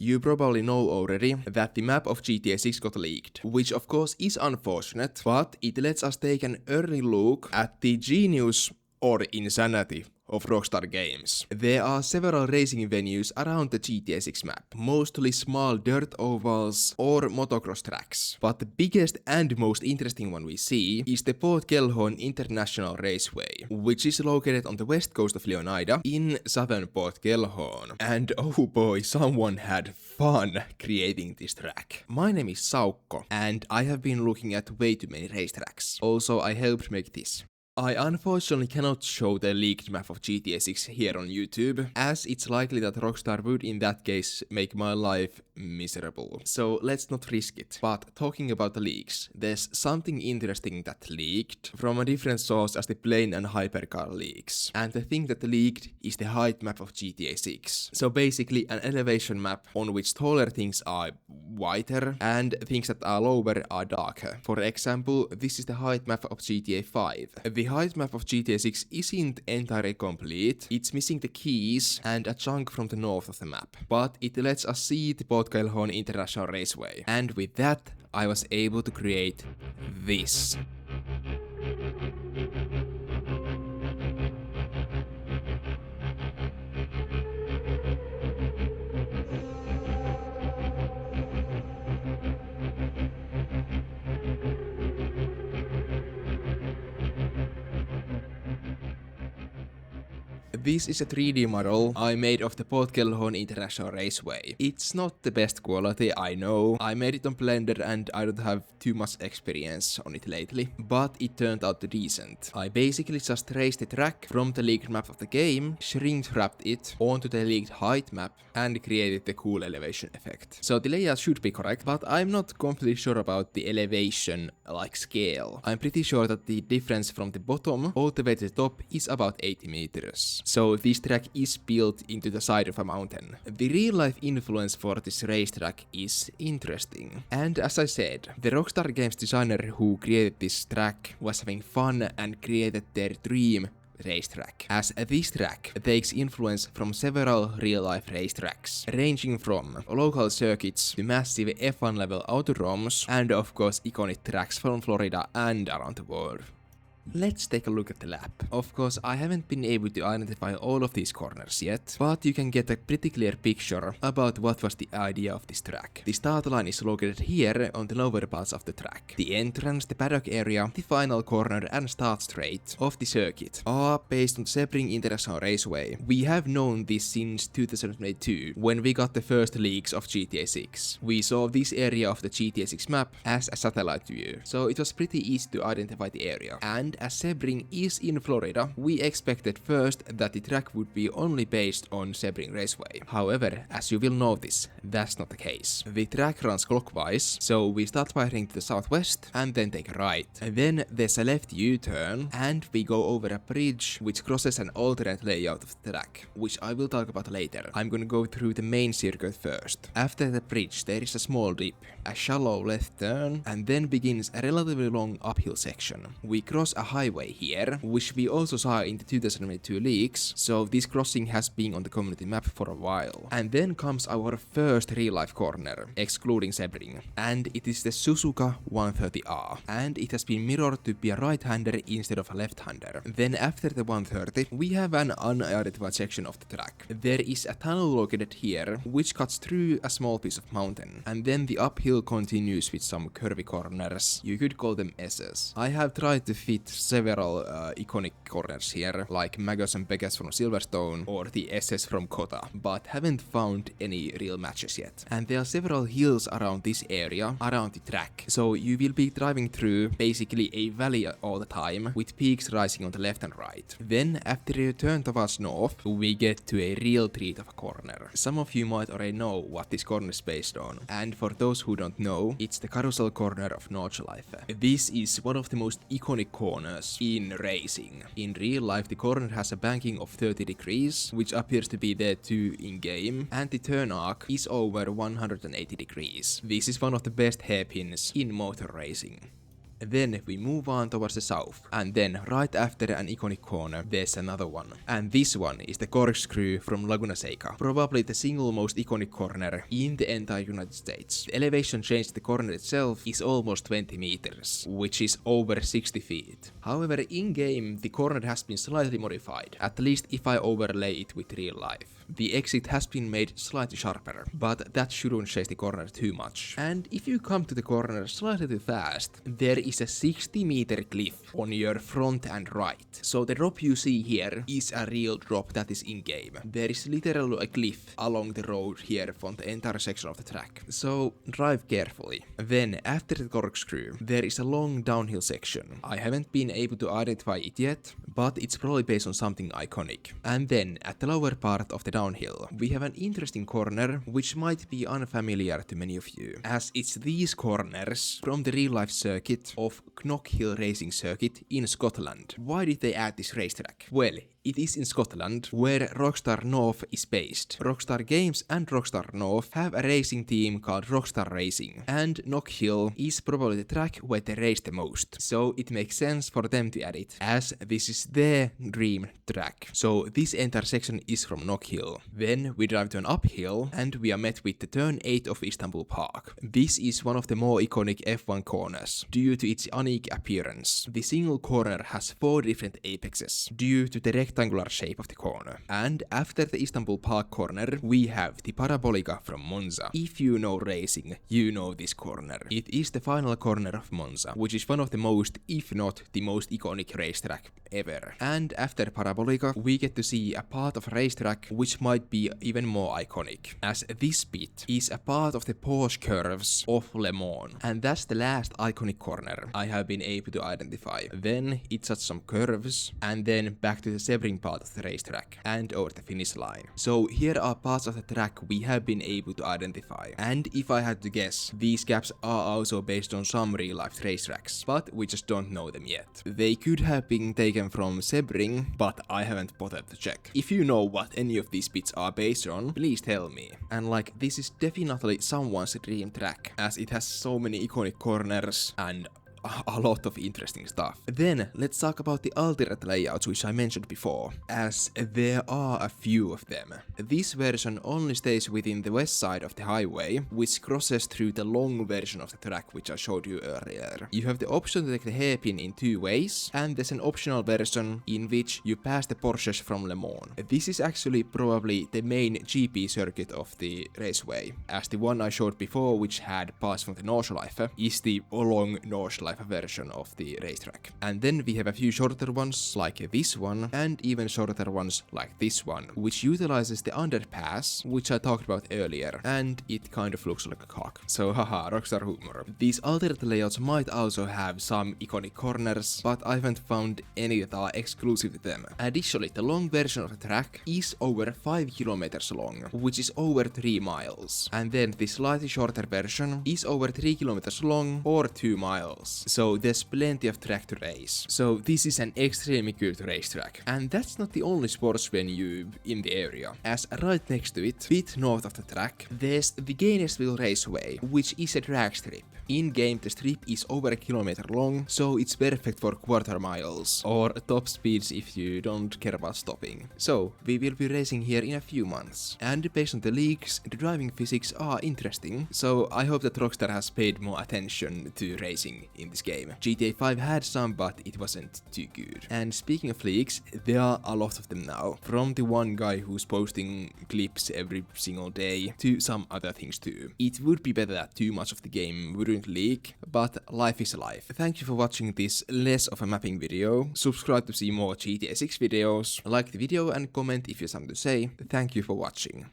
You probably know already that the map of GTA 6 got leaked, which of course is unfortunate, but it lets us take an early look at the genius or insanity of Rockstar Games. There are several racing venues around the GTA 6 map, mostly small dirt ovals or motocross tracks. But the biggest and most interesting one we see is the Gellhorn International Raceway, which is located on the west coast of Leonida in southern Port Gellhorn. And oh boy, someone had fun creating this track. My name is Saukko, and I have been looking at way too many racetracks. Also, I helped make this. I unfortunately cannot show the leaked map of GTA 6 here on YouTube, as it's likely that Rockstar would in that case make my life miserable. So let's not risk it. But talking about the leaks, there's something interesting that leaked from a different source as the plane and hypercar leaks. And the thing that leaked is the height map of GTA 6. So basically an elevation map on which taller things are whiter and things that are lower are darker. For example, this is the height map of GTA 5. The height map of GTA 6 isn't entirely complete, it's missing the keys and a chunk from the north of the map, but it lets us see the Gellhorn International Raceway. And with that, I was able to create this. This is a 3D model I made of the Gellhorn International Raceway. It's not the best quality, I know. I made it on Blender and I don't have too much experience on it lately, but it turned out decent. I basically just traced the track from the leaked map of the game, shrink-wrapped it onto the leaked height map, and created the cool elevation effect. So the layout should be correct, but I'm not completely sure about the elevation, like scale. I'm pretty sure that the difference from the bottom all the way to the top is about 80 meters. So this track is built into the side of a mountain. The real life influence for this racetrack is interesting. And as I said, the Rockstar Games designer who created this track was having fun and created their dream racetrack, as this track takes influence from several real-life racetracks, ranging from local circuits to massive F1 level autodromes, and of course iconic tracks from Florida and around the world. Let's take a look at the lap. Of course, I haven't been able to identify all of these corners yet, but you can get a pretty clear picture about what was the idea of this track. The start line is located here on the lower parts of the track. The entrance, the paddock area, the final corner and start straight of the circuit are based on Sebring International Raceway. We have known this since 2022, when we got the first leaks of GTA 6. We saw this area of the GTA 6 map as a satellite view, so it was pretty easy to identify the area. And as Sebring is in Florida, we expected first that the track would be only based on Sebring Raceway. However, as you will notice, that's not the case. The track runs clockwise, so we start by heading to the southwest and then take a right. And then there's a left U-turn and we go over a bridge which crosses an alternate layout of the track, which I will talk about later. I'm gonna go through the main circuit first. After the bridge there is a small dip, a shallow left turn, and then begins a relatively long uphill section. We cross a highway here, which we also saw in the 2022 leaks, so this crossing has been on the community map for a while. And then comes our first real-life corner, excluding Sebring, and it is the Suzuka 130R, and it has been mirrored to be a right-hander instead of a left-hander. Then after the 130, we have an unidentified section of the track. There is a tunnel located here, which cuts through a small piece of mountain, and then the uphill continues with some curvy corners. You could call them S's. I have tried to fit several iconic corners here, like Magos and Pegas from Silverstone or the SS from Kota, but haven't found any real matches yet. And there are several hills around this area, around the track, so you will be driving through basically a valley all the time, with peaks rising on the left and right. Then, after you turn towards north, we get to a real treat of a corner. Some of you might already know what this corner is based on, and for those who don't know, it's the carousel corner of Nordschleife. This is one of the most iconic corners in racing. In real life, the corner has a banking of 30 degrees, which appears to be there too in-game, and the turn arc is over 180 degrees. This is one of the best hairpins in motor racing. Then we move on towards the south, and then right after an iconic corner, there's another one. And this one is the corkscrew from Laguna Seca, probably the single most iconic corner in the entire United States. The elevation change to the corner itself is almost 20 meters, which is over 60 feet. However, in-game, the corner has been slightly modified, at least if I overlay it with real life. The exit has been made slightly sharper, but that shouldn't change the corner too much. And if you come to the corner slightly too fast, there is a 60-meter cliff on your front and right. So the drop you see here is a real drop that is in-game. There is literally a cliff along the road here from the entire section of the track. So drive carefully. Then after the corkscrew, there is a long downhill section. I haven't been able to identify it yet, but it's probably based on something iconic. And then at the lower part of the downhill, we have an interesting corner which might be unfamiliar to many of you, as it's these corners from the real life circuit of Knockhill Racing Circuit in Scotland. Why did they add this racetrack? Well, it is in Scotland, where Rockstar North is based. Rockstar Games and Rockstar North have a racing team called Rockstar Racing, and Knockhill is probably the track where they race the most. So it makes sense for them to add it, as this is their dream track. So this entire section is from Knockhill. Then we drive to an uphill, and we are met with the turn 8 of Istanbul Park. This is one of the more iconic F1 corners, due to its unique appearance. The single corner has 4 different apexes, due to the rectangular shape of the corner. And after the Istanbul Park corner, we have the Parabolica from Monza. If you know racing, you know this corner. It is the final corner of Monza, which is one of the most, if not the most iconic racetrack ever. And after Parabolica, we get to see a part of a racetrack which might be even more iconic, as this bit is a part of the Porsche curves of Le Mans. And that's the last iconic corner I have been able to identify. Then it's just some curves, and then back to the sebring part of the racetrack, and over the finish line. So here are parts of the track we have been able to identify. And if I had to guess, these gaps are also based on some real life racetracks, but we just don't know them yet. They could have been taken from Sebring, but I haven't bothered to check. If you know what any of these bits are based on, please tell me. And like, this is definitely someone's dream track, as it has so many iconic corners and a lot of interesting stuff. Then let's talk about the alternate layouts which I mentioned before, as there are a few of them. This version only stays within the west side of the highway, which crosses through the long version of the track which I showed you earlier. You have the option to take the hairpin in 2 ways, and there's an optional version in which you pass the Porsches from Le Mans. This is actually probably the main GP circuit of the raceway, as the one I showed before, which had parts from the Nordschleife, is the long Nordschleife version of the racetrack. And then we have a few shorter ones like this one, and even shorter ones like this one, which utilizes the underpass which I talked about earlier, and it kind of looks like a cock. So haha, Rockstar humor. These alternate layouts might also have some iconic corners, but I haven't found any that are exclusive to them. Additionally, the long version of the track is over 5 kilometers long, which is over 3 miles. And then the slightly shorter version is over 3 kilometers long or 2 miles. So there's plenty of track to race. So this is an extremely good racetrack. And that's not the only sports venue in the area, as right next to it, bit north of the track, there's the Gainesville Raceway, which is a drag strip. In-game, the strip is over a kilometer long, so it's perfect for quarter miles, or top speeds if you don't care about stopping. So, we will be racing here in a few months. And based on the leaks, the driving physics are interesting, so I hope that Rockstar has paid more attention to racing in this game. GTA 5 had some, but it wasn't too good. And speaking of leaks, there are a lot of them now. From the one guy who's posting clips every single day, to some other things too. It would be better that too much of the game wouldn't leak, but life is life. Thank you for watching this less of a mapping video. Subscribe to see more GTA 6 videos, like the video and comment if you have something to say. Thank you for watching.